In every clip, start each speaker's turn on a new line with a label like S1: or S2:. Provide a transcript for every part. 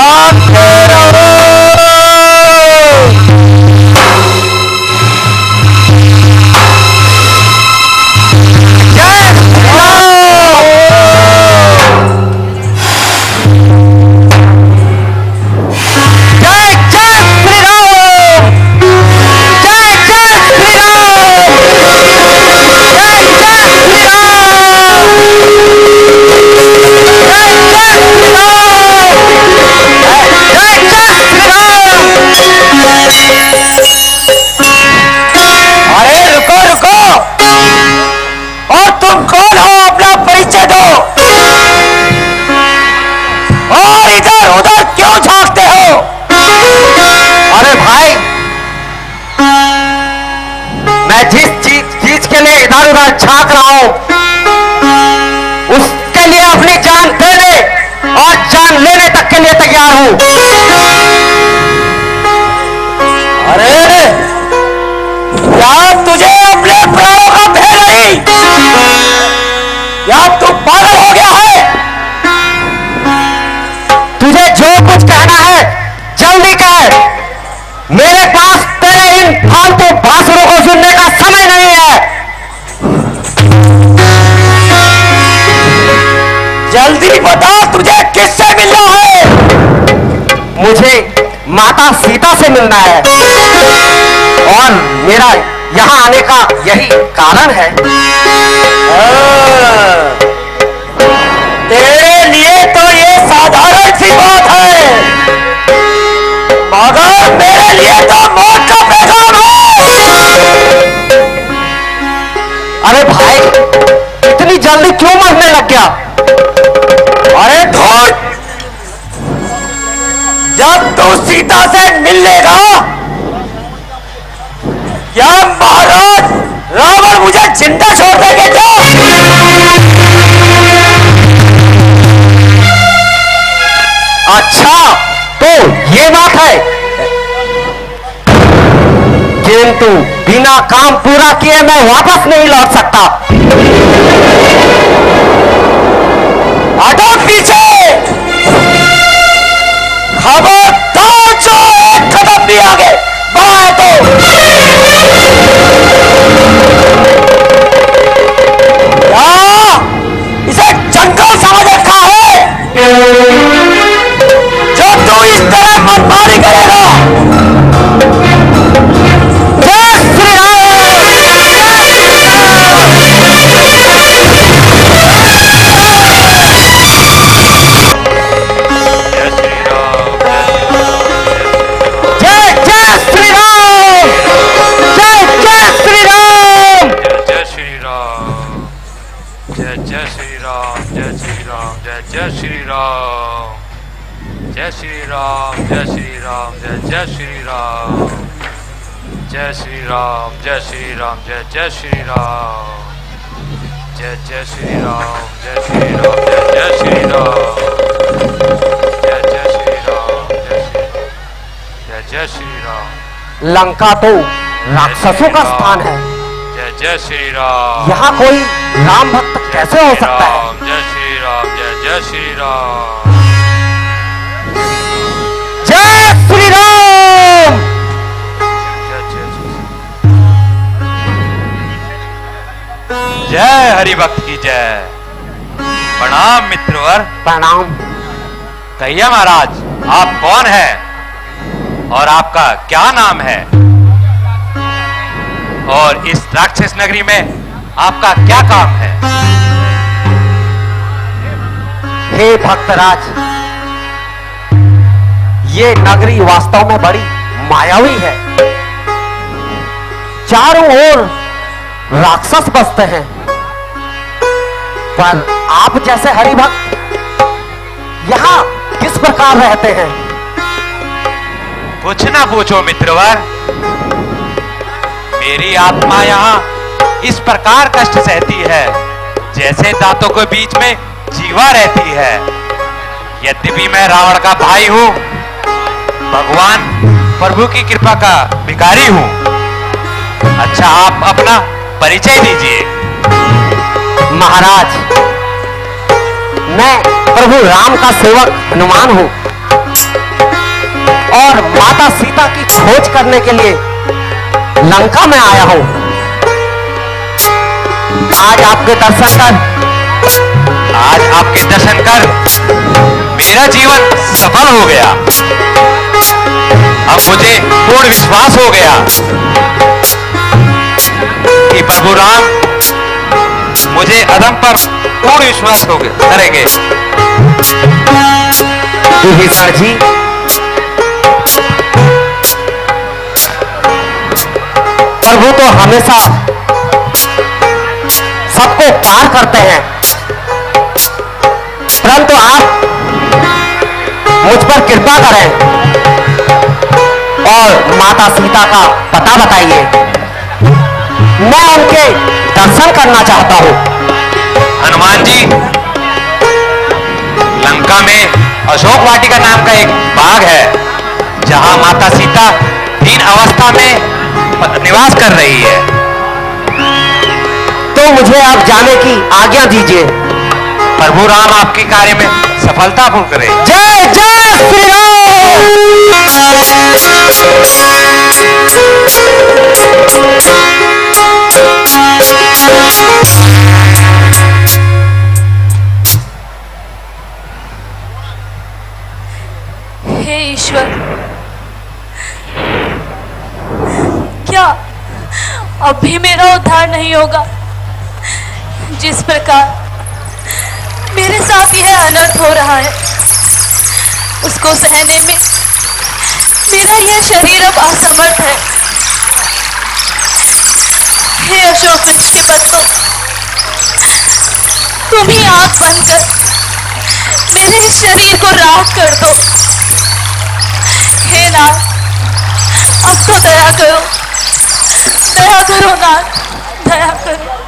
S1: जागते रहो। झांक रहा हूं, उसके लिए अपनी जान देने और जान लेने तक के लिए तैयार हूं। अरे क्या तुझे अपने प्राणों का भय नहीं? क्या तू पागल हो गया है? तुझे जो कुछ कहना है जल्दी कह। मेरे पास तेरे इन फालतू भाषणों को सुनने का समय नहीं है। जल्दी बता, तुझे किससे मिलना है? मुझे माता सीता से मिलना है और मेरा यहां आने का यही कारण है। तेरे लिए तो ये साधारण सी बात है, मगर मेरे लिए तो मौत का पैगाम है। अरे भाई, इतनी जल्दी क्यों मरने लग गया? अरे धूत, जब तू सीता से मिल लेगा, क्या महाराज रावण मुझे जिंदा छोड़ देंगे क्या? अच्छा, तो ये बात है, किंतु बिना काम पूरा किए मैं वापस नहीं लौट सकता। हटो पीछे, खबरदार जो एक कदम भी आगे बढ़ाए तो इसे जंगल समझ रखा है जो तू इस तरह मनमानी करेगा। जय श्री राम।
S2: जय श्री राम, जय श्री राम, जय श्री राम, जय जय श्री राम, जय श्री राम, जय श्री राम, जय जय श्री राम, जय जय श्री राम, जय श्री राम, जय जय श्री राम, जय जय श्री राम, जय जय श्री राम।
S1: लंका तो राक्षसों का स्थान है,
S2: जय जय श्री राम।
S1: यहाँ कोई राम भक्त कैसे हो सकता है?
S2: जय श्री राम, जय जय श्री राम,
S1: जय श्री राम।
S2: जय हरिभक्त की जय। प्रणाम मित्रवर।
S1: प्रणाम।
S2: कहिए महाराज, आप कौन हैं और आपका क्या नाम है और इस राक्षस नगरी में आपका क्या काम है?
S1: हे भक्तराज, ये नगरी वास्तव में बड़ी मायावी है। चारों ओर राक्षस बसते हैं, पर आप जैसे हरिभक्त यहां किस प्रकार रहते हैं?
S2: कुछ ना पूछो मित्रवर, मेरी आत्मा यहाँ इस प्रकार कष्ट सहती है जैसे दांतों के बीच में जीवा रहती है। यद्यपि मैं रावण का भाई हूं, भगवान प्रभु की कृपा का भिखारी हूं। अच्छा, आप अपना परिचय दीजिए।
S1: महाराज, मैं प्रभु राम का सेवक हनुमान हूं। और माता सीता की खोज करने के लिए लंका में आया हूं। आज आपके दर्शन कर
S2: मेरा जीवन सफल हो गया। अब मुझे पूर्ण विश्वास हो गया कि प्रभु राम मुझे अधम पर पूर्ण विश्वास करेंगे।
S1: विभीषण जी, प्रभु तो हमेशा सबको प्यार करते हैं, परंतु आप मुझ पर कृपा करें और माता सीता का पता बताइए। मैं उनके दर्शन करना चाहता हूं।
S2: हनुमान जी, लंका में अशोक वाटिका नाम का एक बाग है जहां माता सीता दीन अवस्था में निवास कर रही है।
S1: तो मुझे आप जाने की आज्ञा दीजिए।
S2: प्रभु राम आपके कार्य में सफलतापूर्ण करे।
S1: जय जय श्री राम।
S3: हे ईश्वर, क्या अब भी मेरा उद्धार नहीं होगा? जिस प्रकार मेरे साथ यह अनर्थ हो रहा है, उसको सहने में मेरा यह शरीर अब असमर्थ है। हे अशोक वृक्ष के पत्तों, तुम ही आंख बंद कर मेरे इस शरीर को राख कर दो। हे नाथ, अब तो दया करो, दया करो नाथ, दया करो।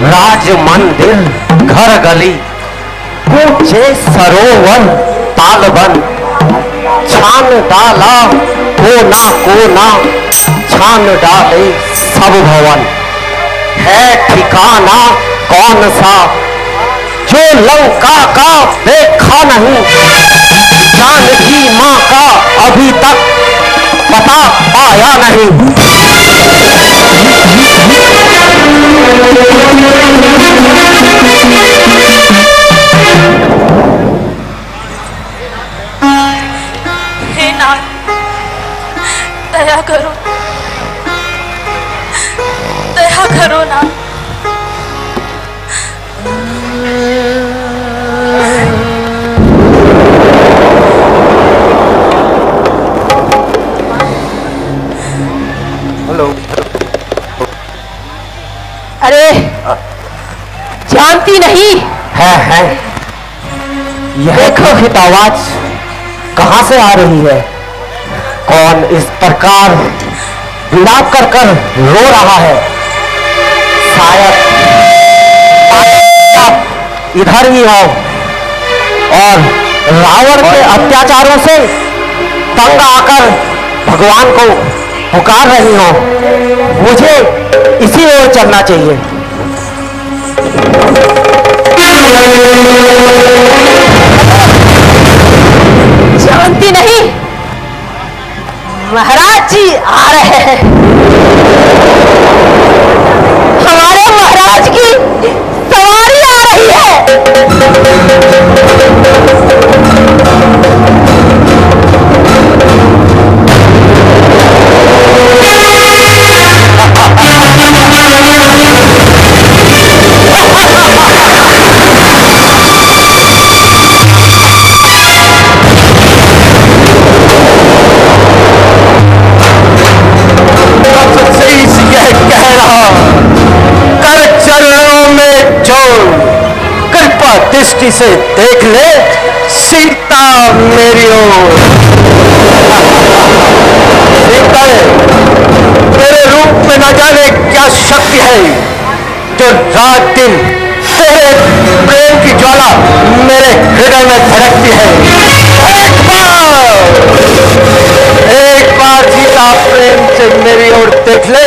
S1: राज मंदिर, घर गली, ऊंचे सरोवर, तालबन, छान डाला कोना कोना, छान डाले सब भवन। है ठिकाना कौन सा जो लंका का देखा नहीं, जानकी माँ का अभी तक पता पाया नहीं।
S3: हे नाथ, दया करो, दया करो नाथ।
S1: हेलो।
S3: अरे, जानती नहीं
S1: है यह खित आवाज कहां से आ रही है? कौन इस प्रकार विलाप कर कर रो रहा है? शायद आप इधर ही हो और रावण के अत्याचारों से तंग आकर भगवान को पुकार रही हो। मुझे इसी ओर चलना चाहिए।
S3: जानती नहीं, महाराज जी आ रहे हैं। हमारे महाराज की सवारी आ रही है।
S1: दृष्टि से देख ले सीता मेरी ओर। सीता, तेरे रूप में न जाने क्या शक्ति है, रात दिन तेरे प्रेम की ज्वाला मेरे हृदय में धड़कती है। एक बार सीता प्रेम से मेरी ओर देख ले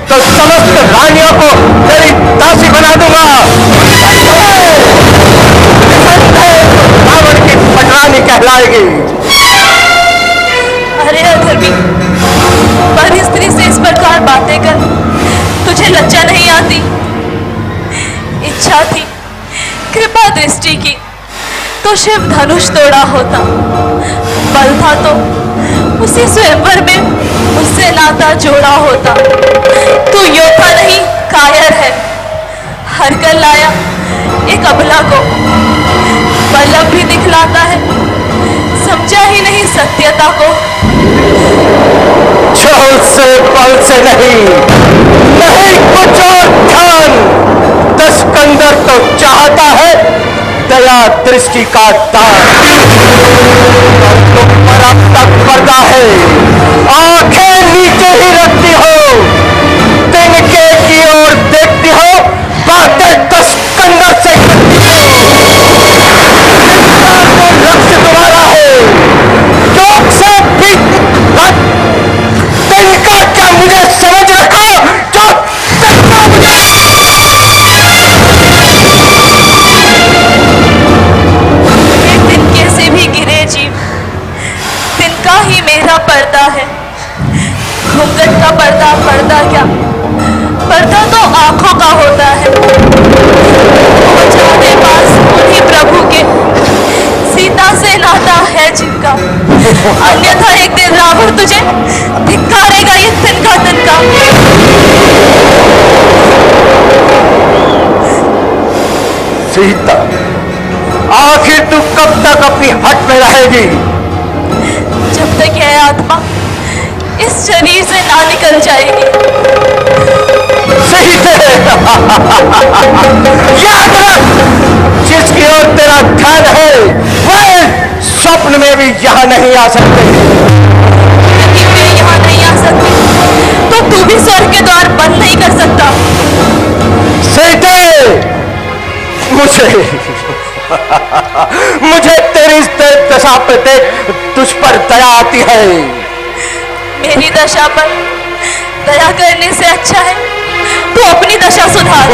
S1: तो समस्त रानियों को तेरी दासी बना दूंगा। रावण की पटरानी कहलाएगी।
S3: अरे अधर्मी, पर स्त्री से इस प्रकार बातें कर तुझे लज्जा नहीं आती? इच्छा थी कृपा दृष्टि की तो शिव धनुष तोड़ा होता, बल था तो उसी स्वयंवर में उससे नाता जोड़ा होता। तू योद्धा नहीं कायर है, हर कर लाया एक अबला को, बल्लभ भी दिखलाता है, समझा ही नहीं सत्यता को।
S1: छल से बल से नहीं कुछ और ध्यान, दस कंदर तो चाहता है दया दृष्टि का दान। तुम पर अब तक पर्दा है, आंखें नीचे ही रखती हो, तिनके की ओर देखती हो, बातें दस कंदर से करती हो। लक्ष्य तुम्हारा है, लोग से भी तिनका क्या मुझे समझ रखो जो
S3: तिनके से भी गिरे जीव, तिनका ही मेरा पर्दा है। घूंघट का पर्दा पर्दा क्या, पर्दा तो आंखों का होता है। पहुंचाने पास उन्हीं प्रभु के, सीता से नाता है जिनका, अन्यथा एक दिन रावण तुझे धिक्कारेगा ये तिनका तिनका।
S1: सीता, आखिर तू कब तक अपनी हट में रहेगी?
S3: जब तक यह आत्मा इस शरीर से ना निकल जाएगी।
S1: सही से याद रख, जिसकी ओर तेरा ध्यान है वह स्वप्न में भी यहाँ नहीं आ सकते।
S3: यदि मैं यहाँ नहीं आ सकती तो तू भी स्वर्ग के द्वार बंद नहीं कर सकता।
S1: सीते, मुझे तेरी दशा पर देख तुझ पर दया आती है।
S3: मेरी दशा पर दया करने से अच्छा है तू अपनी दशा सुधार।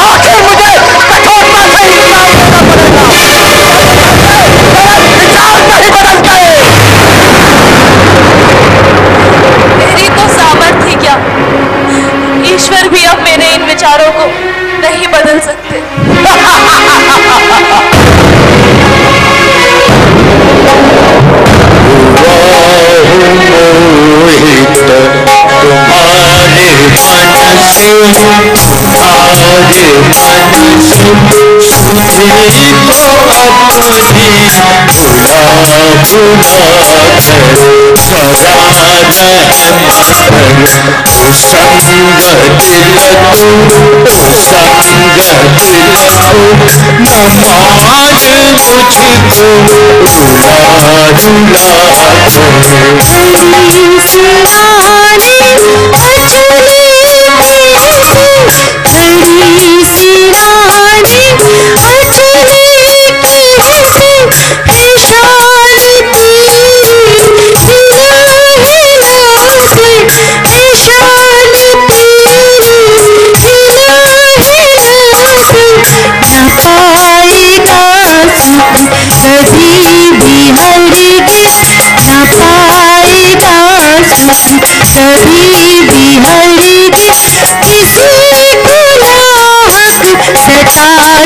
S1: आखिर मुझे कठोरता से ही काम करना पड़ेगा, विचार नहीं बदलते।
S3: मेरी तो सामर्थ्य क्या, ईश्वर भी अब मेरे इन विचारों को नहीं बदल सकते।
S4: तुम्हारे मनस तुम्हारे मनस तुझे तो अपने अपना कर सदा संगत लखो न मान मुझको कभी भी हरगिज़ न पाएगा कभी भी हरगिज़ किसी खुदा सदा सदा कहीं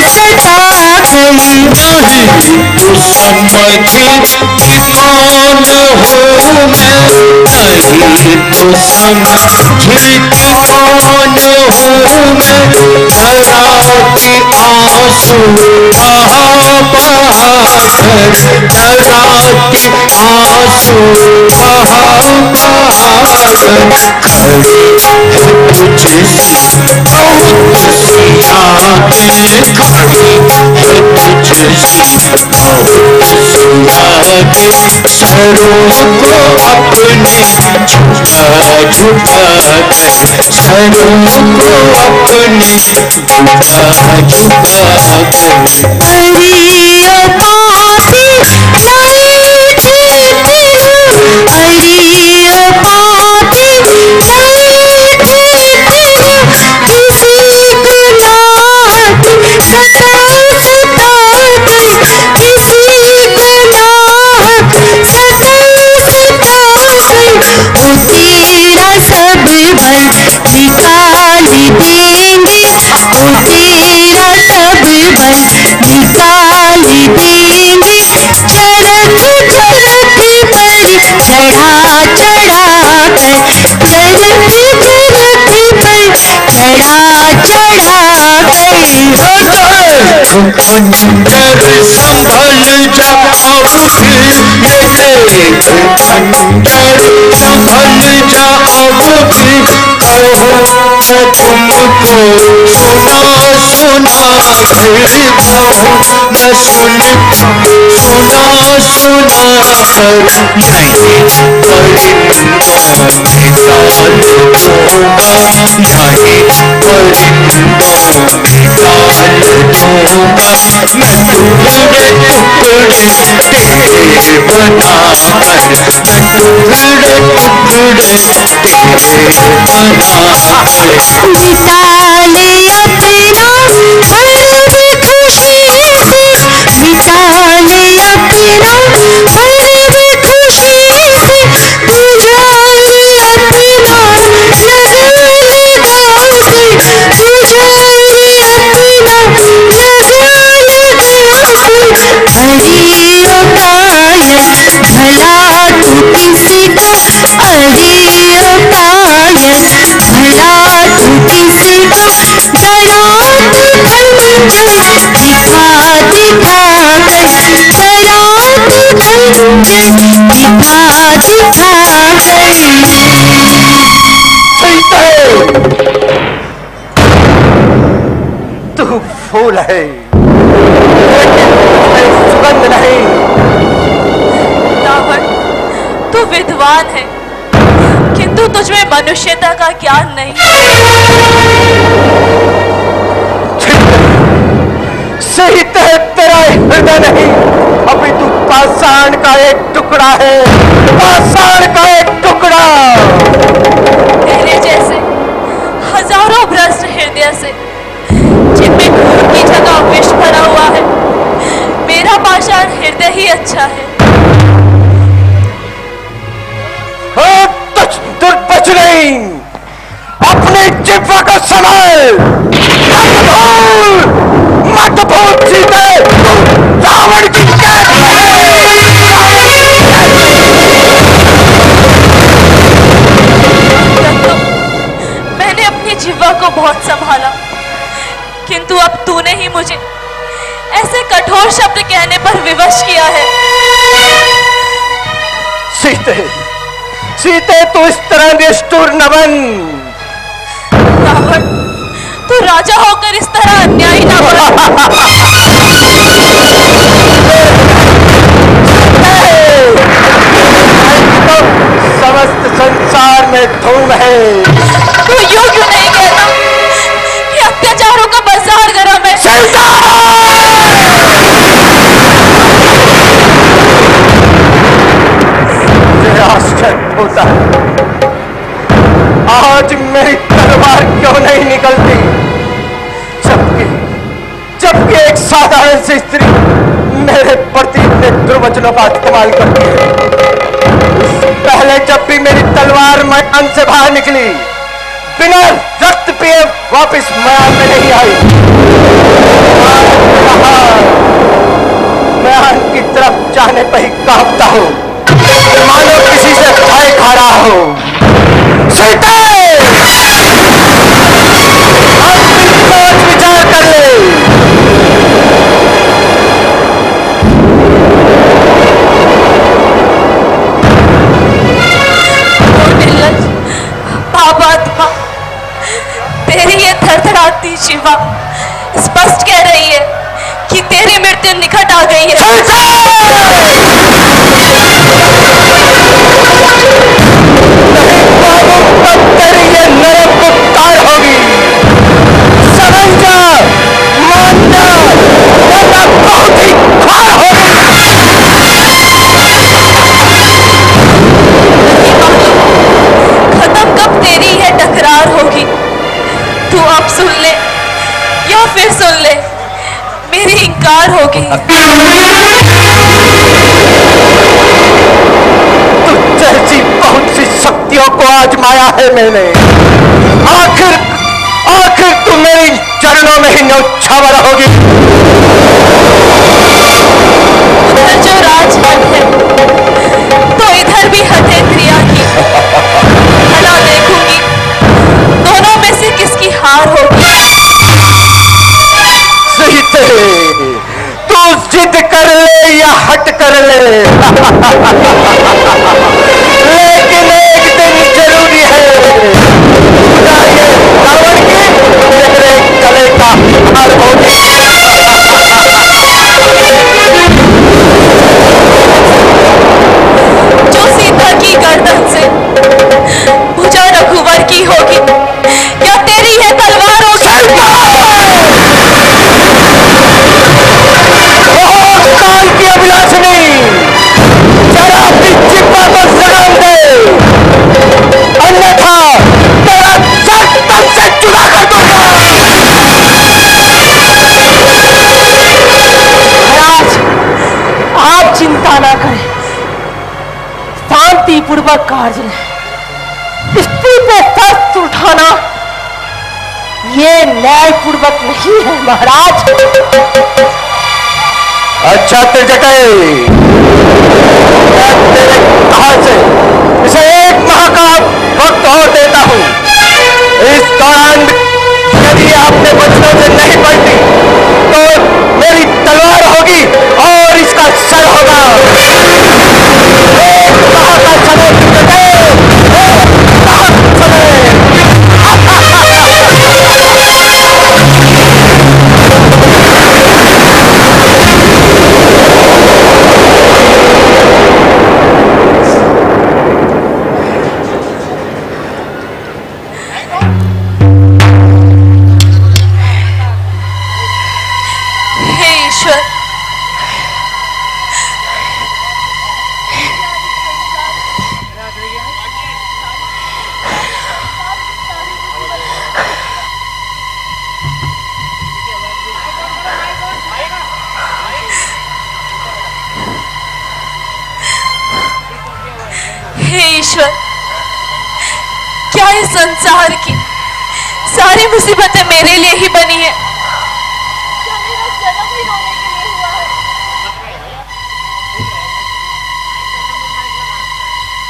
S4: नहीं तू समझी कौन हूँ मैं, नहीं तू समझी कौन हूँ मैं। धरा की आंसू सरों को अपनी
S1: तू फूल है लेकिन सुगंध नहीं।
S3: रावण, तू विद्वान है किंतु तुझमें मनुष्यता का ज्ञान नहीं।
S1: सही है, तेरा हृदय नहीं, अभी तू पाषाण का एक टुकड़ा है, पाषाण का एक टुकड़ा।
S3: तेरे जैसे हजारों भ्रष्ट हृदय से जिनमें खून की जगह विष भरा हुआ है, मेरा पाषाण हृदय ही अच्छा है।
S1: तुझ दुर्बच नहीं, अपने जिह्वा को संभाल। मत भूल सीते, रावण की कैद
S3: मैंने अपनी जिह्वा को बहुत संभाला, किंतु अब तूने ही मुझे ऐसे कठोर शब्द कहने पर विवश किया है।
S1: सीते, सीते तू इस तरह निष्ठुर न बन।
S3: रावण, तू राजा होकर इस तरह अन्यायी ना बन।
S1: तो समस्त संसार में धूम है।
S3: तू यूं क्यों नहीं कहता कि अत्याचारों का बाजार गरम है?
S1: मुझे आश्चर्य होता है, आज मेरी तलवार क्यों नहीं निकलती, जबकि एक साधारण सी स्त्री मेरे प्रति इतने दुर्वचनों का इस्तेमाल करती है। पहले जब भी मेरी तलवार मैदान से बाहर निकली, बिना रक्त पिए वापस मैदान में नहीं आई। मैदान की तरफ जाने पर ही कांपता हूँ, मानो किसी से भय खा रहा हूँ। सीते, सोच विचार कर ले।
S3: निर्लज पापात्मा, तेरी ये थरथराती शिवा स्पष्ट कह रही है कि तेरी मृत्यु निकट आ गई है।
S1: नहीं मालूम तब जैसी बहुत सी शक्तियों को आजमाया है मैंने, आखिर आखिर तू मेरी चरणों में ही न्यौछावर होगी।
S3: इधर जो राजहट है तो इधर भी हद है क्रिया की। भला देखूंगी दोनों में से किसकी हार होगी।
S1: सीते, तू जिद कर ले या हट कर ले, लेकिन एक दिन जरूरी है, चाहिए रावण की तेरे गले का हार होगी।
S3: जो सीता की गर्दन से भुजा रघुवर की होगी या तेरी है तलवार होगी।
S1: बहुत काल की अभिलाषिनी, जरा अपनी चिंता को लगाम दे, अन्यथा तेरा सर तन से जुदा कर दूंगा।
S4: महाराज, आप चिंता ना करें, शांति पूर्वक कार्य लें। स्त्री पे शस्त्र उठाना ये न्यायपूर्वक नहीं है महाराज।
S1: अच्छा त्रिजटे, मैं तेरे कहा से इसे 1 माह का वक्त और देता हूं। इस दौरान यदि आपने वचनों से नहीं पलटी तो मेरी तलवार होगी और इसका सर होगा। 1 माह का समय त्रिजटे, 1 माह समय।
S3: हे ईश्वर, हे ईश्वर, क्या इस संसार की सारी मुसीबतें मेरे लिए ही बनी है? क्या मेरा जन्म ही रोने के लिए हुआ है?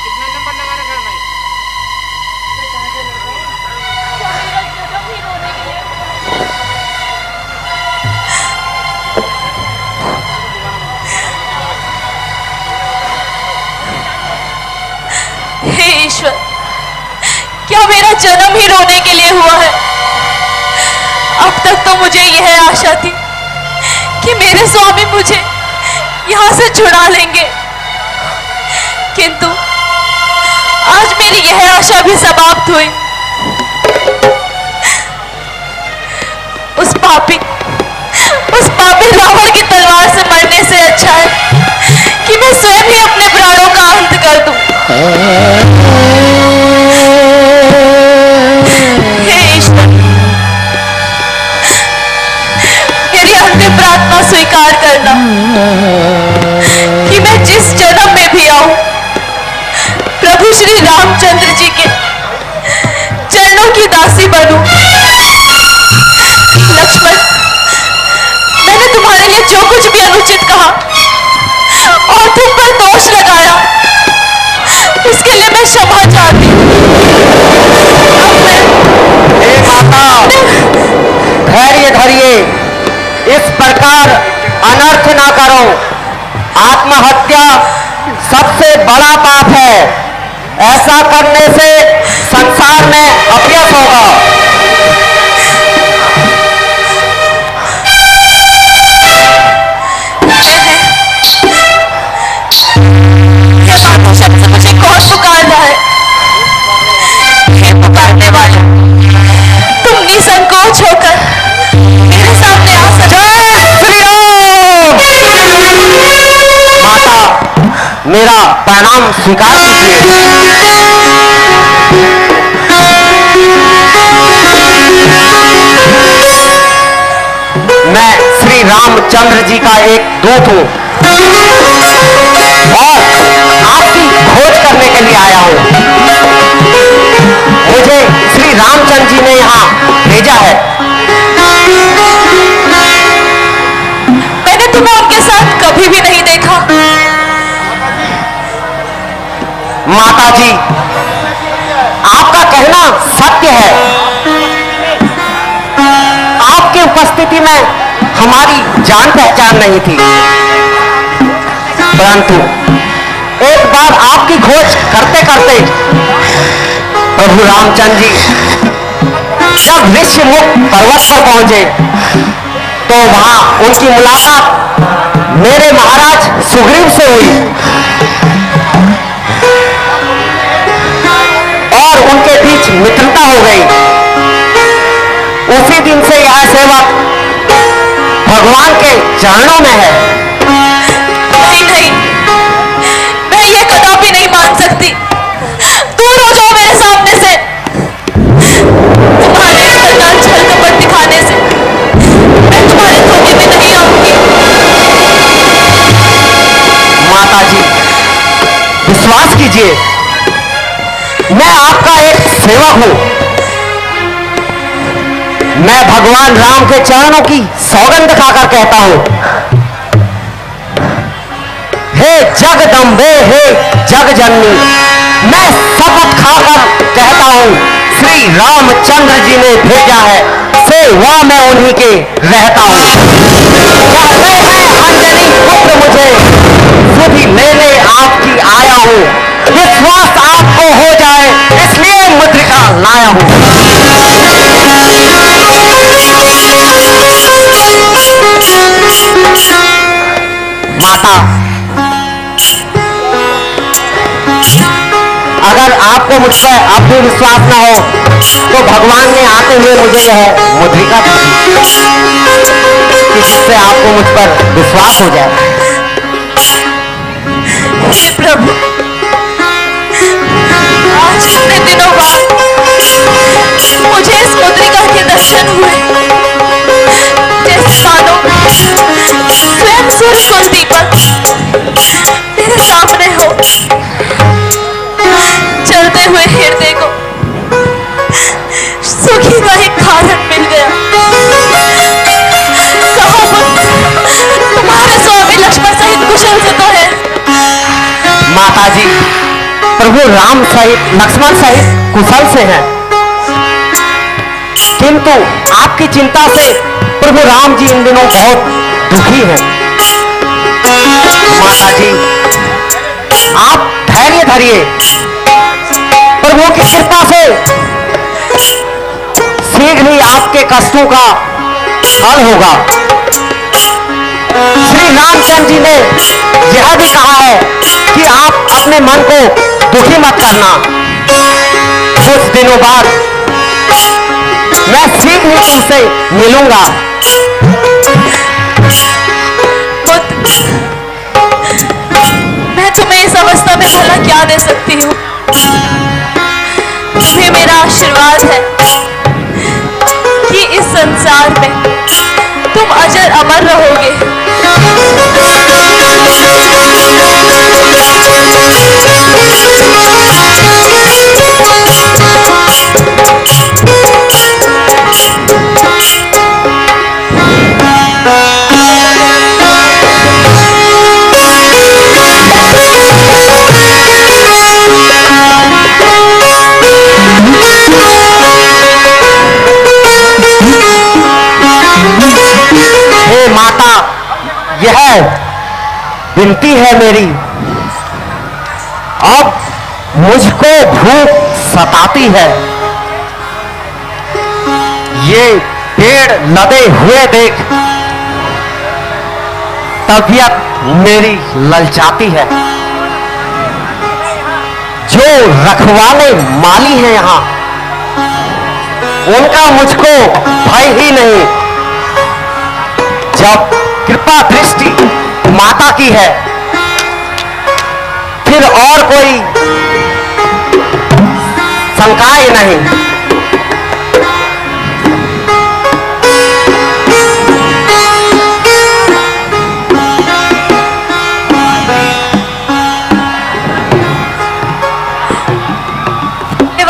S5: कितना नंबर लगा रखा है भाई?
S3: क्या मेरा जन्म ही रोने के लिए हुआ है? हे ईश्वर, क्या मेरा जन्म ही रोने के लिए हुआ है? अब तक तो मुझे यह आशा थी कि मेरे स्वामी मुझे यहाँ से छुड़ा लेंगे, किंतु आज मेरी यह आशा भी समाप्त हुई। उस पापी रावण की तलवार से मरने से अच्छा है कि मैं स्वयं ही अपने प्राणों का अंत कर दूं। हे ईश्वर, मेरी अंतिम प्रार्थना स्वीकार करना कि मैं जिस जन्म में भी आऊं प्रभु श्री रामचंद्र जी के चरणों की दासी बनूं। लक्ष्मण, मैंने तुम्हारे लिए जो कुछ भी अनुचित कहा और तुम पर दोष लगाया, उसके लिए मैं क्षमा चाहती हूँ।
S1: हे माता, धैर्य धरिए, इस प्रकार अनर्थ ना करो। आत्महत्या सबसे बड़ा पाप है, ऐसा करने से संसार में अपयश होगा।
S3: शब्द मुझे कौन पुकार रहा है? हे पुकारने वाले, तुम निसंकोच होकर मेरे सामने आ सकते हो।
S1: माता, मेरा प्रणाम स्वीकार कीजिए। मैं श्री राम चंद्र जी का एक दूत हूं और आपकी खोज करने के लिए आया हूं। मुझे श्री रामचंद्र जी ने यहां भेजा है।
S3: मैंने तुम्हें उनके साथ कभी भी नहीं देखा।
S1: माता जी, आपका कहना सत्य है। आपकी उपस्थिति में हमारी जान पहचान नहीं थी, परंतु एक बार आपकी खोज करते करते प्रभु रामचंद्र जी जब ऋषिमुख पर्वत पर पहुंचे तो वहां उनकी मुलाकात मेरे महाराज सुग्रीव से हुई और उनके बीच मित्रता हो गई। उसी दिन से यह सेवक भगवान के चरणों में है।
S3: नहीं नहीं, मैं ये कदापि नहीं मान सकती। दूर हो जाओ मेरे सामने से। तुम्हारे इस प्रकार छल कपट दिखाने से मैं तुम्हारे धोखे में नहीं आऊंगी।
S1: माता जी, विश्वास कीजिए, मैं आपका एक सेवक हूं। मैं भगवान राम के चरणों की सौगंध खाकर कहता हूं, हे जगदम्बे, हे जगजननी, मैं शपथ खाकर कहता हूं, श्री रामचंद्र जी ने भेजा है, सेवा मैं उन्हीं के रहता हूं। चाहते हैं अंजनी पुत्र मुझे, सुधि लेने आपकी आया हूं। विश्वास आपको हो जाए इसलिए मुद्रिका लाया हूं। माता, अगर आपको मुझ पर अब भी विश्वास ना हो तो भगवान ने आते हुए मुझे यह मुद्रिका दी कि जिससे आपको मुझ पर विश्वास हो जाए।
S3: हे प्रभु, आज इतने दिनों बाद मुझे इस मुद्रिका के दर्शन हुए, जैसे मानो स्वयं सूर्य कुंडी पर मेरे सामने हो। चलते हुए हृदय को सुखी का एक कारण मिल गया। कहो तुम्हारे स्वामी लक्ष्मण सहित कुशल से तो है।
S1: माता जी, प्रभु राम सहित लक्ष्मण सहित कुशल से हैं, किंतु आपकी चिंता से प्रभु राम जी इन दिनों बहुत दुखी हैं। माता जी, आप धैर्य धरिए, प्रभु की कृपा से शीघ्र ही आपके कष्टों का हल होगा। श्री रामचंद्र जी ने यह भी कहा है कि आप अपने मन को दुखी मत करना। कुछ दिनों बाद मैं शीघ्र ही तुमसे मिलूंगा।
S3: मैं तुम्हें इस अवस्था में भला क्या दे सकती हूँ? तुम्हें मेरा आशीर्वाद है कि इस संसार में तुम अजर अमर रहोगे।
S1: हे माता, यह विनती है मेरी, अब मुझको भूख सताती है। ये पेड़ लदे हुए देख तबीयत मेरी ललचाती है। जो रखवाले माली हैं यहां, उनका मुझको भय ही नहीं। जब कृपा दृष्टि माता की है, फिर और कोई शंका ही नहीं।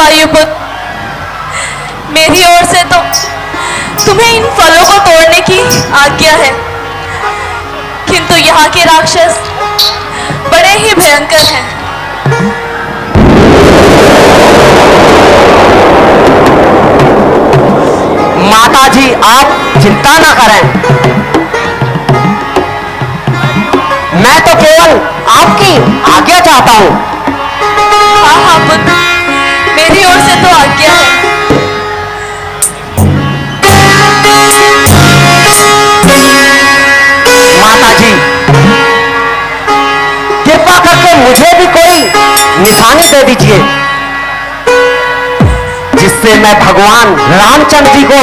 S3: वायुपुत्र, मेरी ओर से तो तुम्हें इन फलों को तोड़ने की आज्ञा है, किंतु यहाँ के राक्षस बड़े ही भयंकर हैं।
S1: माता जी, आप चिंता न करें, मैं तो केवल आपकी आज्ञा चाहता हूं।
S3: हाँ हाँ पुत्र, मेरी ओर से तो आज्ञा है।
S1: माता जी, कृपा करके मुझे भी कोई निशानी दे दीजिए, जिससे मैं भगवान रामचंद्र जी को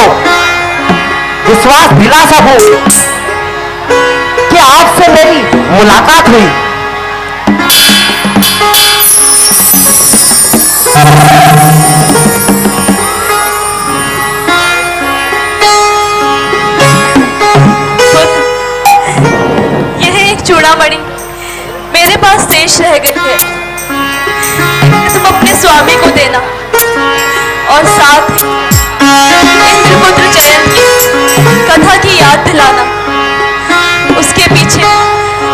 S1: विश्वास दिला सकूं कि आपसे मेरी मुलाकात हुई।
S3: यह एक चूड़ामणि मेरे पास शेष रह गई है, तुम अपने स्वामी को देना और साथ ही इंद्रपुत्र जयंत की कथा की याद दिलाना। उसके पीछे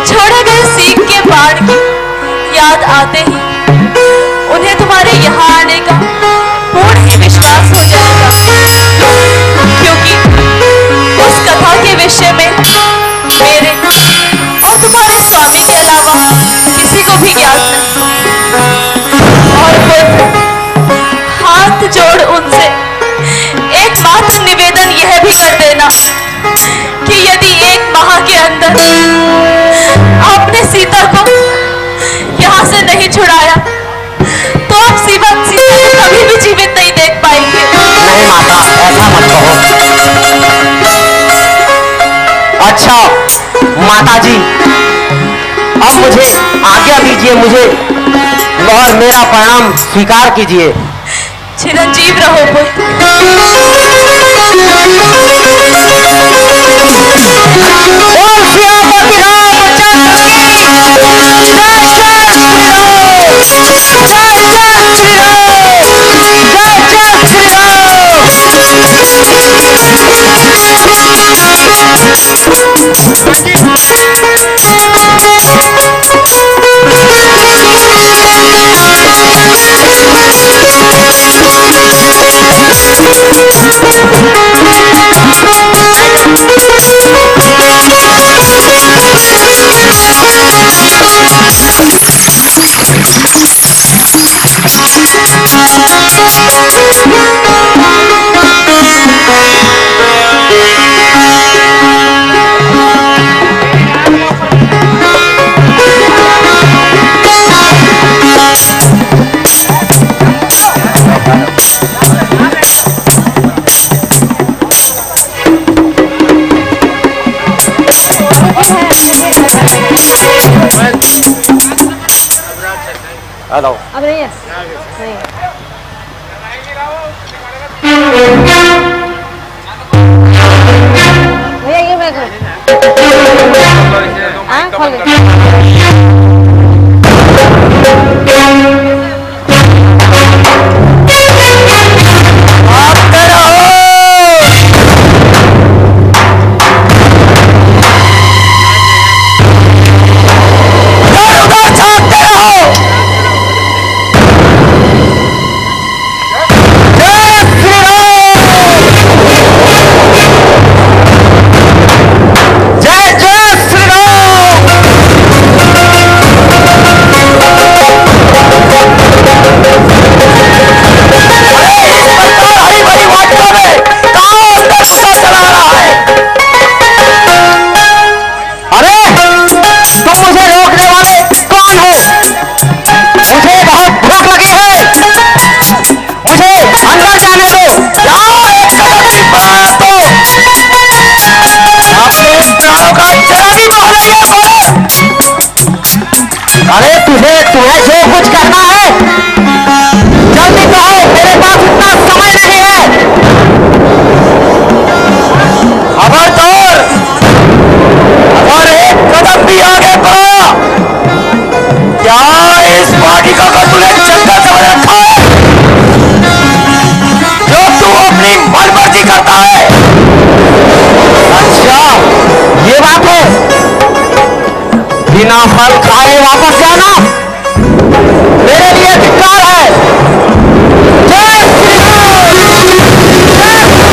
S3: छोड़े गए सीख के बाण की याद आते ही उन्हें तुम्हारे यहाँ आने का पूर्ण ही विश्वास हो जाएगा, क्योंकि उस कथा के विषय में मेरे और तुम्हारे स्वामी के अलावा किसी को भी ज्ञात नहीं। और पुत्र, हाथ जोड़ उनसे एकमात्र निवेदन यह भी कर देना कि यदि 1 माह के अंदर आपने सीता को यहाँ से नहीं छुड़ाया तो आप सीता को कभी भी जीवित नहीं देख पाएंगे।
S1: नहीं माता, ऐसा मत कहो। अच्छा माता जी, अब मुझे आज्ञा दीजिए, मुझे और मेरा प्रणाम स्वीकार कीजिए।
S3: चिरंजीव रहो पुत्र।
S1: बोल सियापति रामचंद्र की जय जय श्री राम, जय जय श्री राम, जय जय हेलो।
S4: अब नहीं है, नहीं भैया, ये मैं खोल
S1: बिना फल खाए वापस जाना मेरे लिए धिक्कार है। जय श्री राम! जय श्री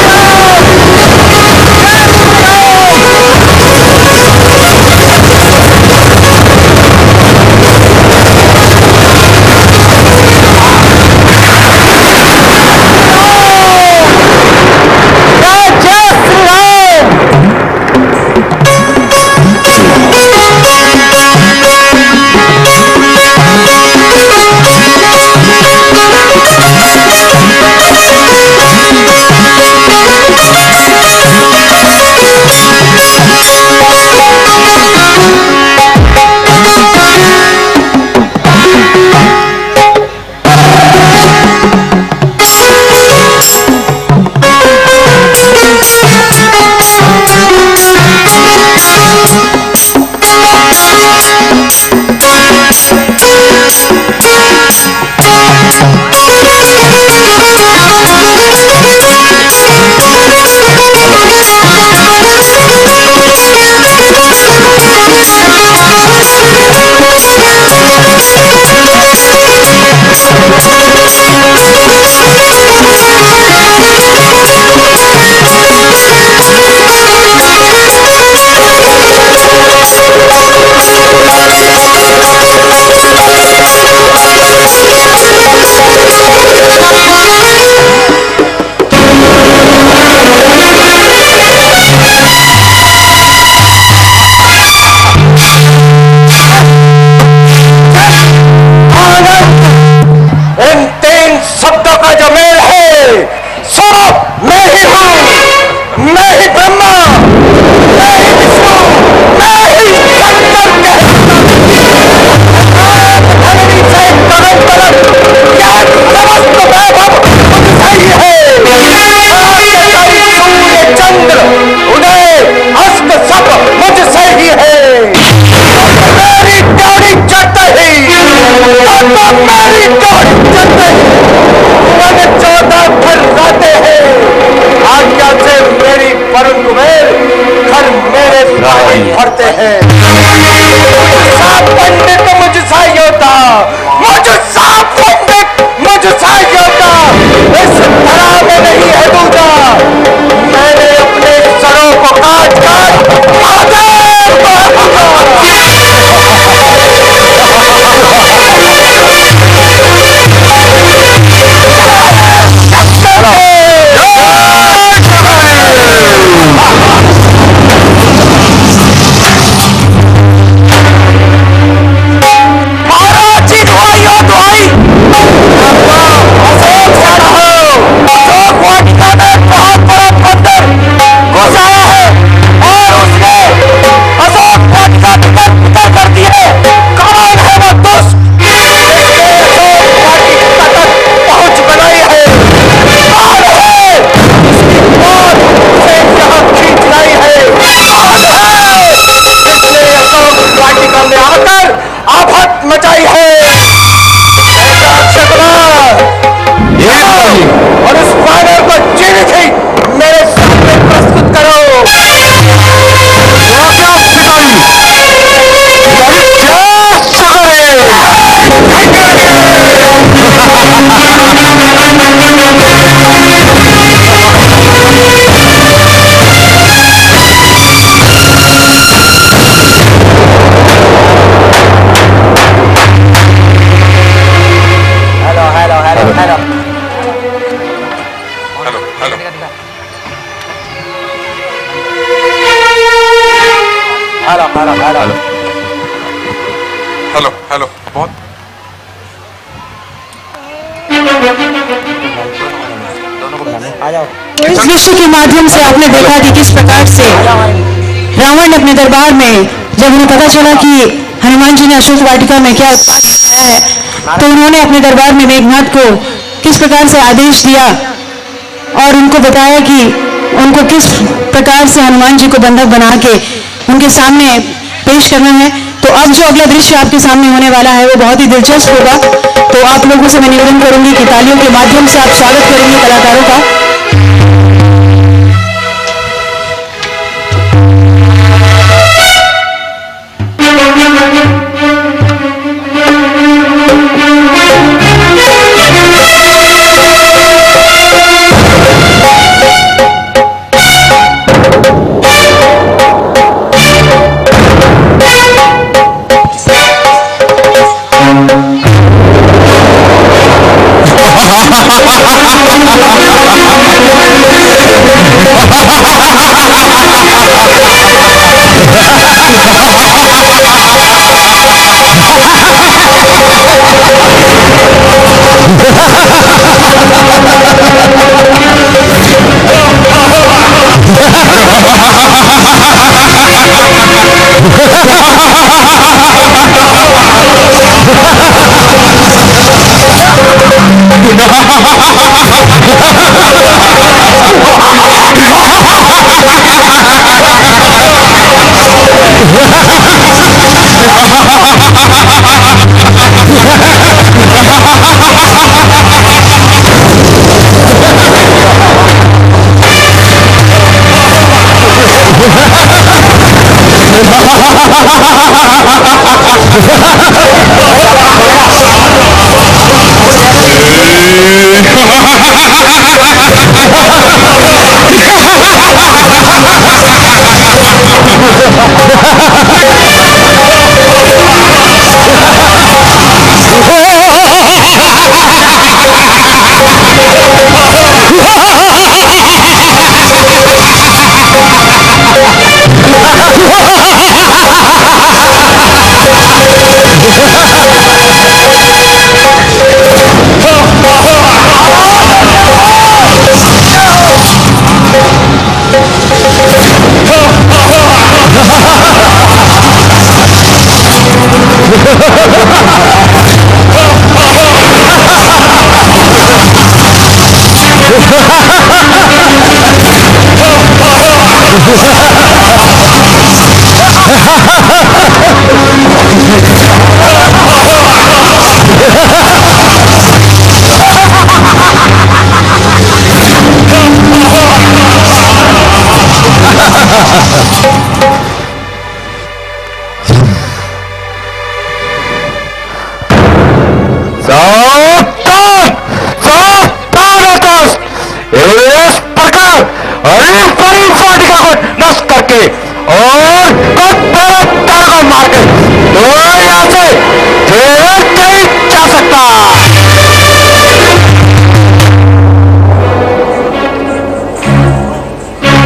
S1: भरते हैं। सात पंडित मुझसा योद्धा, मुझसा पंडित, मुझसा योद्धा, इस धरा में नहीं है दूजा। मैंने अपने सरों को काट कर महादेव को और उस वानर को जीवित ही मेरे सामने प्रस्तुत करो। Hello hello hello hello hello hello hello
S6: hello hello बहुत
S1: आ जाओ।
S7: तो इस दृश्य के माध्यम से आपने देखा कि किस प्रकार से रावण अपने दरबार में जब उन्हें पता चला कि हनुमान जी ने अशोक वाटिका में क्या आया है, तो उन्होंने अपने दरबार में मेघनाथ को किस प्रकार से आदेश दिया और उनको बताया कि उनको किस प्रकार से हनुमान जी को बंधक बना के उनके सामने पेश करना है। तो अब जो अगला दृश्य आपके सामने होने वाला है वो बहुत ही दिलचस्प होगा। तो आप लोगों से मैं निवेदन करूंगी कि तालियों के माध्यम से आप स्वागत करेंगे कलाकारों का।
S1: इस प्रकार हरी भरी वाटिका को नष्ट करके और तारा को मार के तो यहाँ से फिर कहीं जा सकता।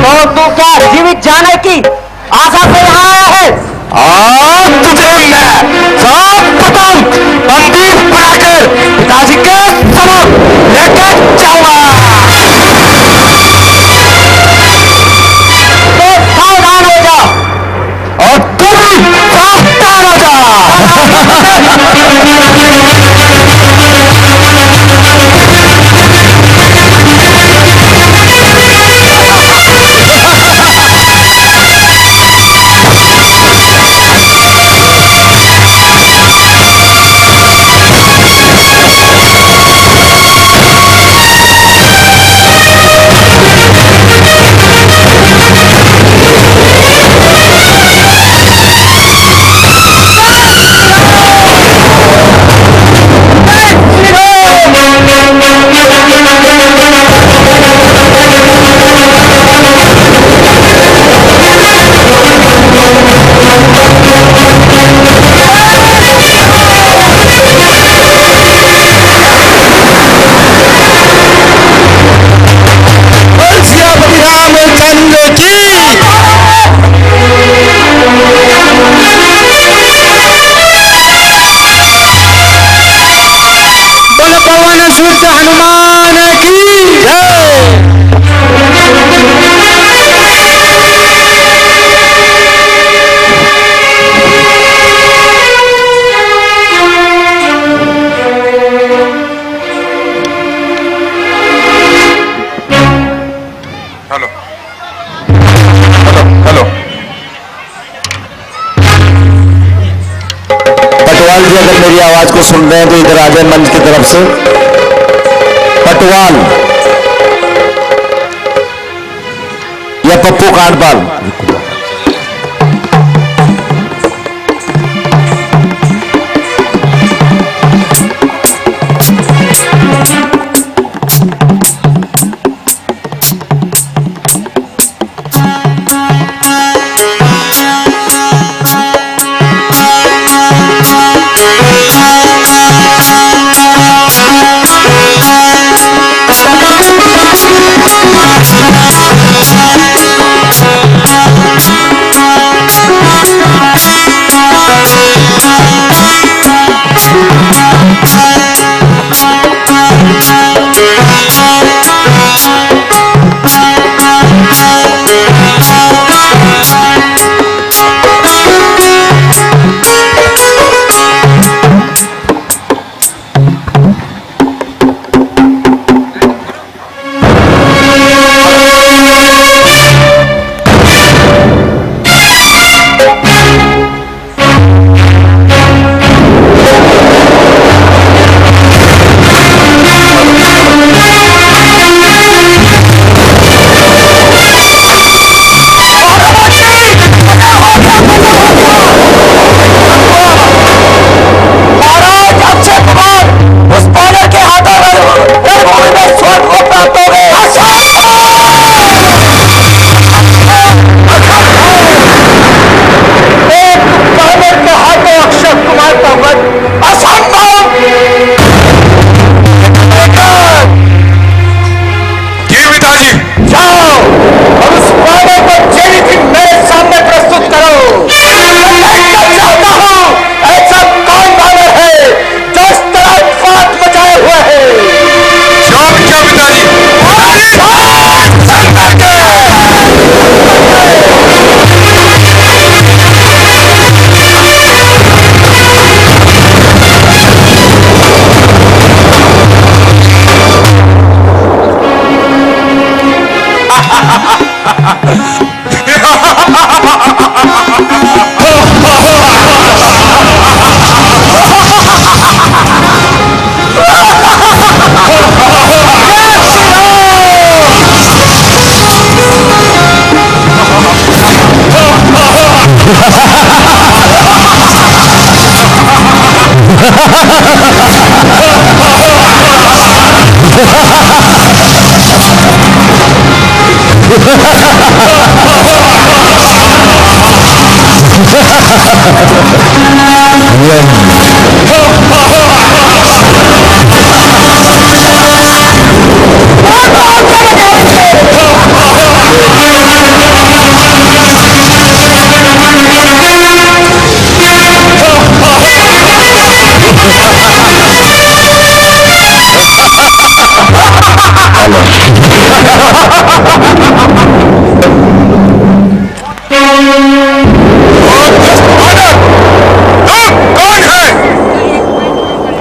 S4: तो तू क्या जीवित जाने की आशा से यहाँ आया है?
S1: आज तुझे मैं सर्वप्रथम बंदी बनाकर पिताजी के समूह लेकर जाऊंगा।
S4: तो सावधान हो जा
S1: और तुम सावधान हो जा।
S6: पटवाल जी अगर मेरी आवाज को सुन रहे हैं तो इधर आ जाए मंच की तरफ से। पटवाल या पप्पू कांडपाल।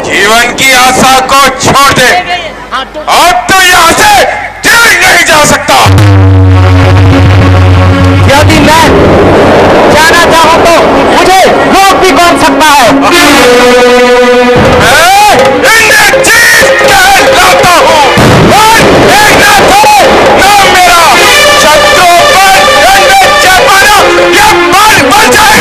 S2: जीवन की आशा को छोड़ दे, अब तो यहाँ से चल नहीं जा सकता।
S1: यदि मैं जाना चाहूं तो मुझे रोक भी कौन सकता है?
S2: मैं इंद्रजीत कहलाता हूँ और एक ना था ना मेरा शत्रुओं पर दंड चपाना ये बार बन जाए।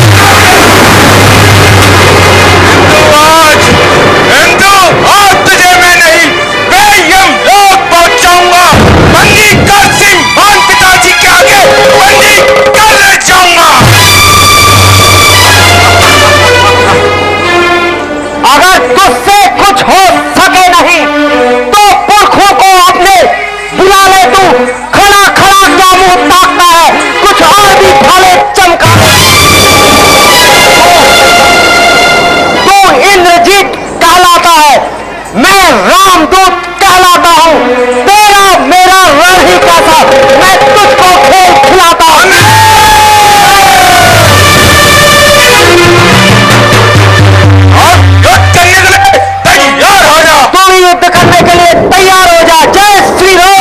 S2: हिंदू आज तुझे मैं नहीं, मैं यमलोक पहुंचाऊंगा, बंदी कर सिंहान पिताजी के आगे बंदी कर ले जाऊंगा।
S1: अगर तुझसे कुछ हो सके नहीं तो पुरखों को अपने बुला ले। तू खड़ा खड़ा क्या मुंह ताकता है? कुछ और भी भाले चमका। तू इंद्रजीत कहलाता है, मैं रामदूत कहलाता हूँ। तेरा मेरा रण ही कैसा, मैं तुझको खेल खिलाता हूँ।
S2: युद्ध करने के लिए तैयार हो जा।
S1: तू भी युद्ध करने के लिए तैयार हो जा। जय श्री राम।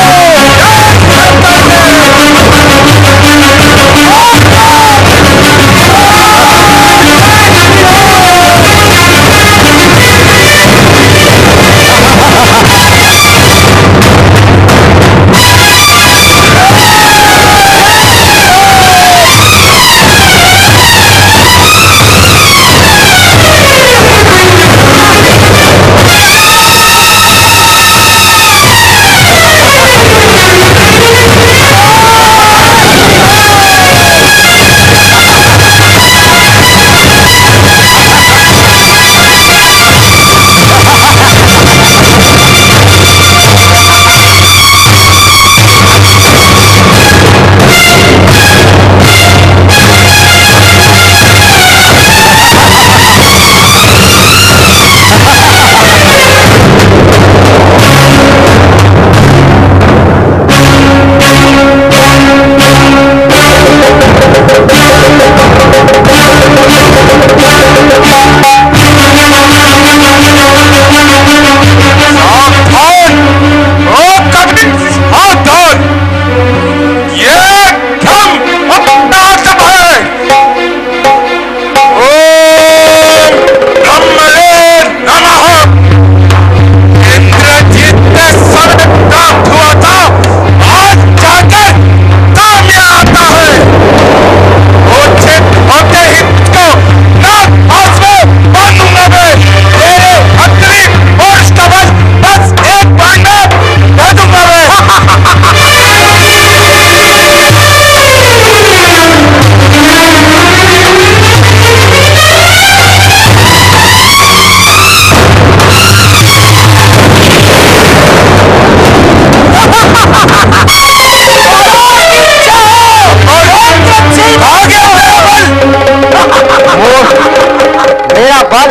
S1: बल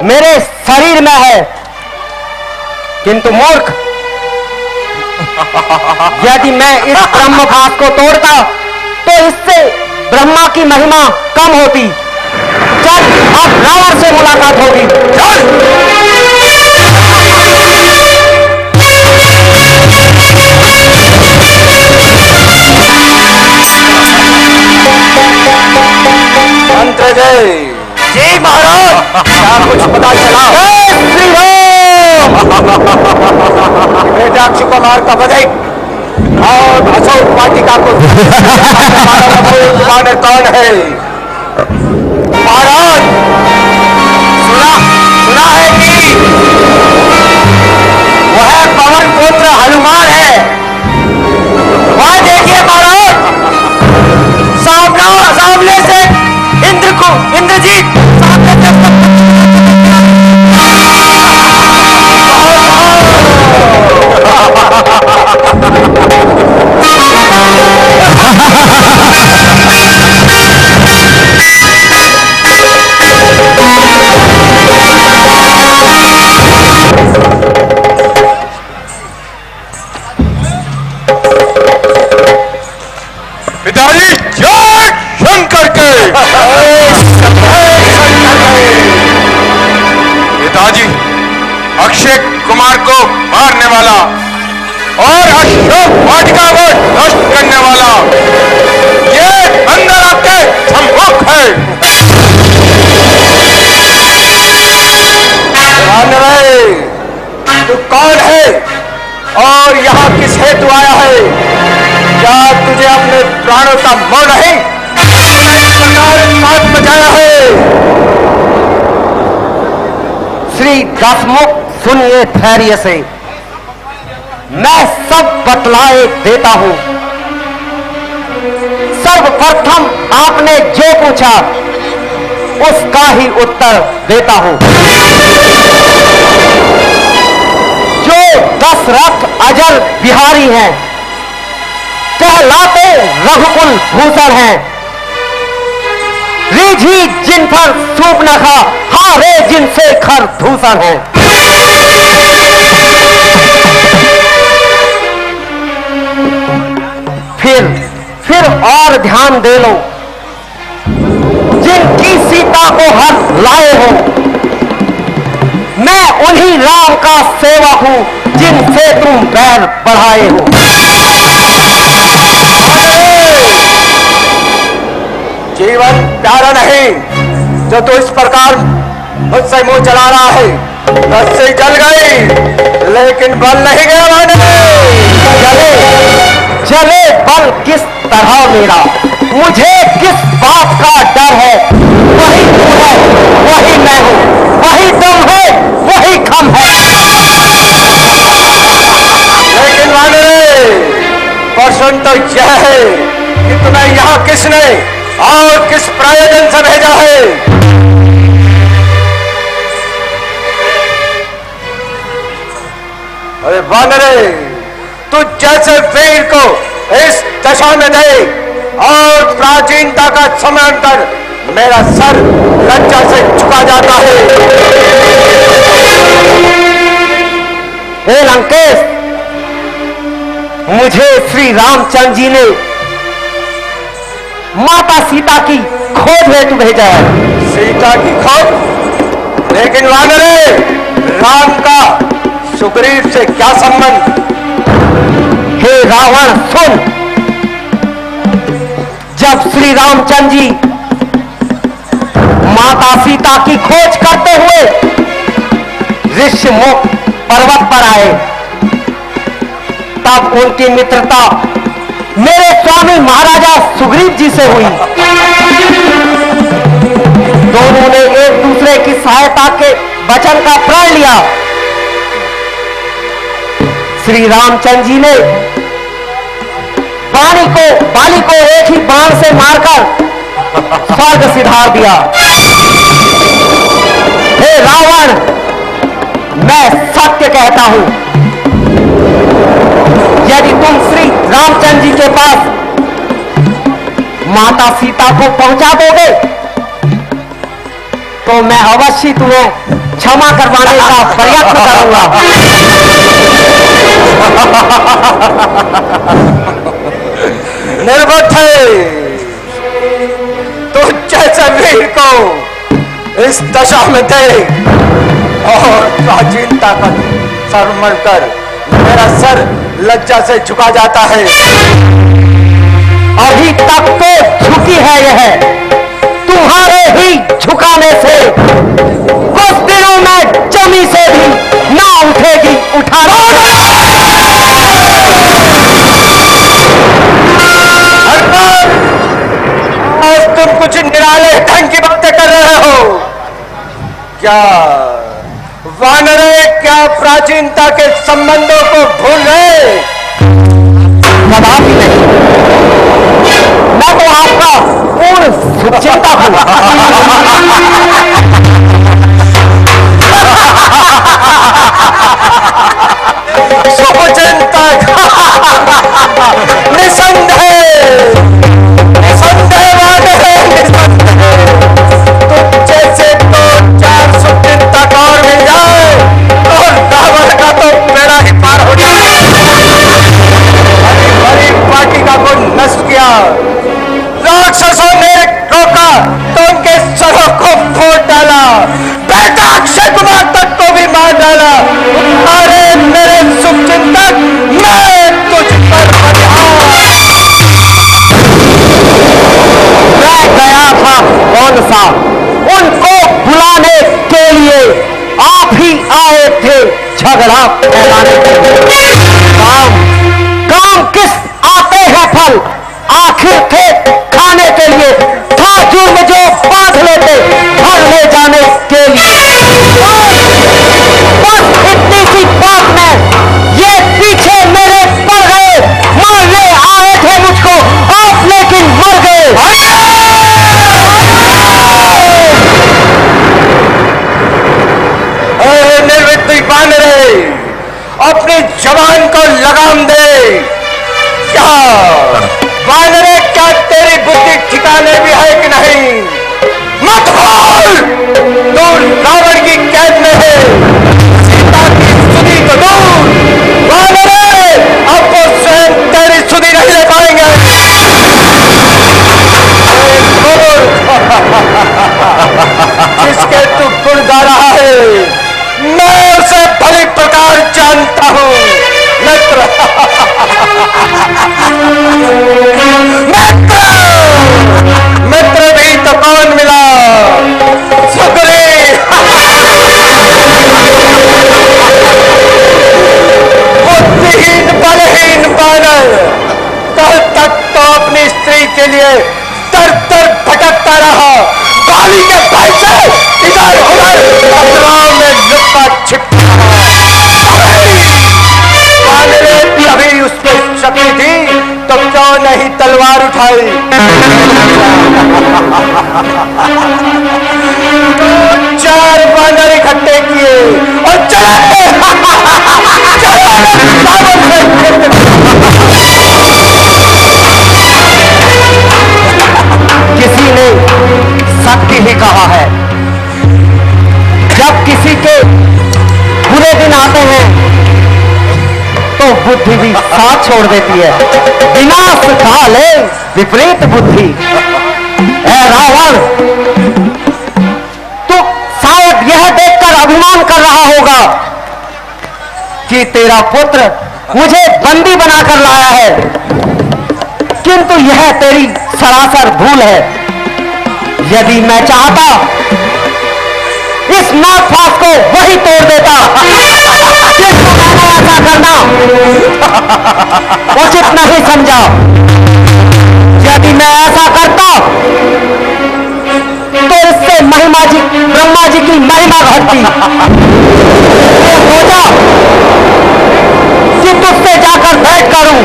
S1: मेरे शरीर में है, किंतु मूर्ख, यदि मैं इस ब्रह्म भाग को तोड़ता तो इससे ब्रह्मा की महिमा कम होती। चल, अब रावण से मुलाकात होगी। चल। मंत्र जय। जी महाराज, क्या कुछ पता चला? जय श्री राम। बेटा कुमार का बधाई और अशोक वाटिका को माने कौन है? महाराज, सुना है कि वह पवन पुत्र हनुमान है। वह देखिए महाराज, सामने से इंद्र
S2: पिताजी जय शंकर के। पिताजी अक्षय कुमार को मारने वाला और अशोक वाटिका को नष्ट करने वाला ये अंदर आपके सम्मुख है।
S1: तू कौन है और यहाँ किस हेतु आया है? क्या तुझे अपने प्राणों का मोह नहीं? बात बचाया है। श्री दसमुख सुनिए धैर्य से, मैं सब बतलाए देता हूं। सर्वप्रथम आपने जो पूछा उसका ही उत्तर देता हूं। जो दशरथ अजर बिहारी हैं, कहलाते रघुकुल भूषण हैं, रीझी जिन पर सूप न खा, हारे जिनसे खर दूषण है। फिर और ध्यान दे लो, जिनकी सीता को हर लाए हो, मैं उन्हीं राम का सेवक हूं जिनसे तुम बैर बढ़ाए हो। जीवन प्यारा नहीं जो तू इस प्रकार मुझसे मुंह चला रहा है। रस्सी जल गई लेकिन बल नहीं गया। जले जले बल किस तरह मेरा, मुझे किस बात का डर है? वही तू है, वही मैं हूं, वही तुम है, वही खम है। लेकिन वानरे, प्रश्न तो यह है कि तुम्हें यहां किसने और किस प्रयोजन से भेजा है? अरे वानरे, तू जैसे वीर को इस दशा में दे और प्राचीनता का स्मरण कर मेरा सर लज्जा से झुका जाता है। हे लंकेश, मुझे श्री रामचंद्र जी ने माता सीता की खोज हेतु भेजा है। सीता की खोज? लेकिन वानरे, राम का सुग्रीव से क्या संबंध? हे रावण सुन, जब श्री रामचंद्र जी माता सीता की खोज करते हुए ऋषिमुख पर्वत पर आए, तब उनकी मित्रता मेरे स्वामी महाराजा सुग्रीव जी से हुई। दोनों ने एक दूसरे की सहायता के वचन का प्रण लिया। श्री रामचंद्र जी ने बाली को एक ही बाण से मारकर स्वर्ग सिधार दिया। हे रावण, मैं सत्य कहता हूं, यदि तुम श्री रामचंद्र जी के पास माता सीता को पहुंचा दोगे तो मैं अवश्य तुम्हें क्षमा करवाने का प्रयत्न करूंगा। निर्बुद्धे, तो जैसे वीर को इस दशा में दे और प्राचीनता का स्मरण कर मेरा सर लज्जा से झुका जाता है। अभी तक तो झुकी है यह, तुम्हारे ही झुकाने से कुछ दिनों में जमी से भी ना उठेगी उठाना। आज तुम कुछ निराले ढंग की बातें कर रहे हो क्या? वानरे, क्या प्राचीनता के संबंधों को भूल गए? कदापि नहीं, मैं तो आपका पूर्ण सुचिंता हूं। सुचिंतक निसंदेह वानरे, तुम जैसे तो चार सुचिंतक और मिल जाए और रावण का तो बेड़ा ही पार हो जाए। झगड़ा फैलाने के लिए। काम काम किस आते हैं फल, आखिर थे खाने के लिए, था जुर्म जो बांध लेते घर ले जाने के लिए। बस इतनी सी बात में ये पीछे मेरे पड़ गए, मारने आए थे मुझको आप लेकिन मर गए। निर्वृत्ति बांध रहे, अपनी जवान को लगाम दे। क्या बांध रहे, क्या तेरी बुद्धि ठिकाने भी है कि नहीं? मत बोल, तू रावण की कैद में है, सीता की सुधि तो दूर। बांध रहे, अब वो स्वयं तेरी सुधि नहीं ले पाएंगे। जिसके तू गुण गा रहा है, मैं उसे भली प्रकार जानता हूं। मित्र मित्र मित्र भी तो कौन मिला? सुग्रीव। बुद्धिहीन बलहीन बानर, कल तक तो अपनी स्त्री के लिए दर दर भटकता रहा, बाली के भय से इधर उधर पथराव में लुका छिपता रहा। तभी उसको शक्ति थी तो क्यों नहीं तलवार उठाई? चार बानर इकट्ठे किए और चलाते किसी ने सत्य ही कहा है, जब किसी के बुरे दिन आते हैं तो बुद्धि भी साथ छोड़ देती है। विनाश काले विपरीत बुद्धि। ऐ रावण, तू शायद यह देखकर अभिमान कर रहा होगा कि तेरा पुत्र मुझे बंदी बनाकर लाया है, किंतु यह तेरी सरासर भूल है। यदि मैं चाहता इस नागफास को वही तोड़ देता, किंतु मैंने ऐसा करना उचित नहीं समझा। यदि मैं ऐसा करता तो इससे ब्रह्मा जी की महिमा घटती। मैं सोचा कि तुझसे जाकर भेंट करूं।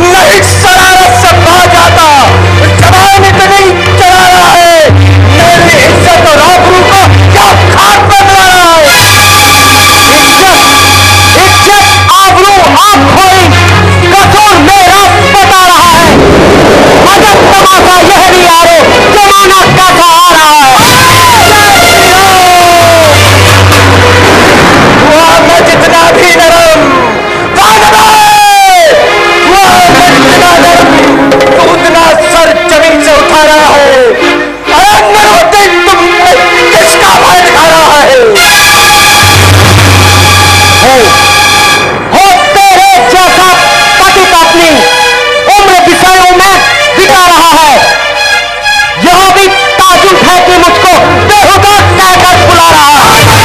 S1: नहीं शरारत से बाज आता, जवान इतनी चला रहा है, मेरी इज्जत और आबरू को क्या खाक में मिला रहा है? इज्जत आबरू आप खोई, कसूर मेरा बता रहा है। अजब तमाशा यह भी यारो, जमाना कैसा आ रहा है। वह मैं जितना भी नरम उतना सर जमीन से उठा रहा है। अरे नरोत्तम, तुम किसका भय दिखा रहा है? हो तेरे जैसा पति पत्नी उम्र विषयों में बिता रहा है, यह भी ताजुब है कि मुझको बेहुदा कहकर बुला रहा है।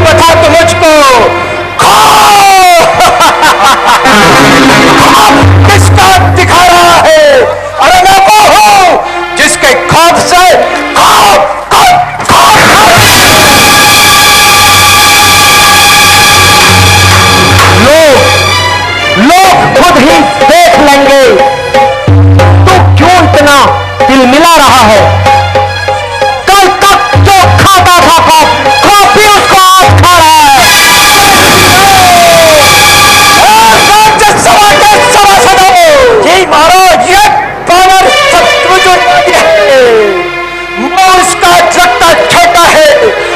S1: पता तो मुझको, किसका दिखा रहा है? अरे मैं वो हूं जिसके खौफ से लोग खुद ही देख लेंगे तू क्यों इतना दिल मिला रहा है। कल तक जो खाता था खौफ भी उसको आज खा रहा है। जी महाराज, ये बानर शत्रुंजय है। मैं उसका लगता छोटा है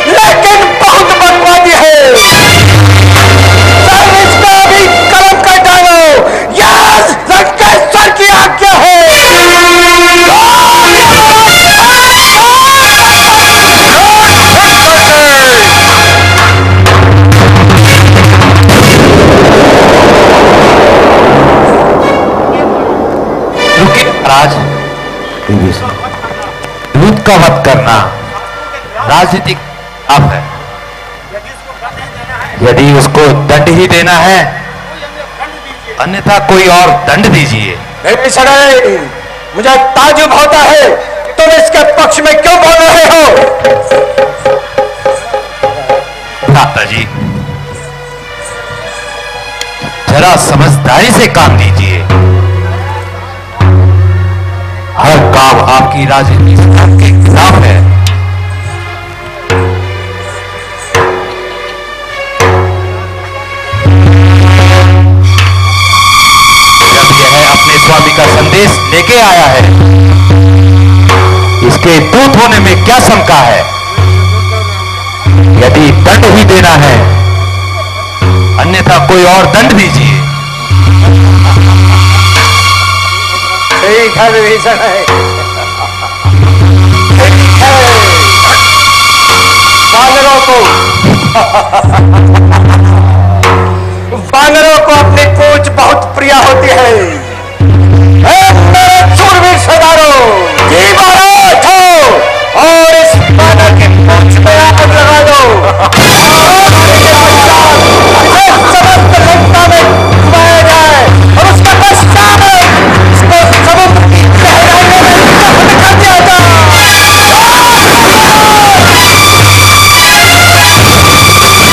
S1: लेकिन बहुत बदमाशी है। सर इसका भी कलम कर डालो, यह लंकेश्वर की आज्ञा है।
S2: रुकिए महाराज, दूत का वध करना राजनीतिक पाप है। यदि उसको दंड ही देना है, अन्यथा कोई और दंड दीजिए।
S1: मुझे ताज्जुब होता है, तुम इसके पक्ष में क्यों बोल रहे हो?
S2: भ्राता जी, जरा समझदारी से काम लीजिए। हर काम आपकी राजनीति के खिलाफ है। जब यह अपने स्वामी का संदेश लेके आया है, इसके दूत होने में क्या शंका है? यदि दंड ही देना है, अन्यथा कोई और दंड दीजिए।
S1: ठीक है विभीषण है, वानरों को अपनी पूंछ बहुत प्रिय होती है। मेरे शूरवीर सदा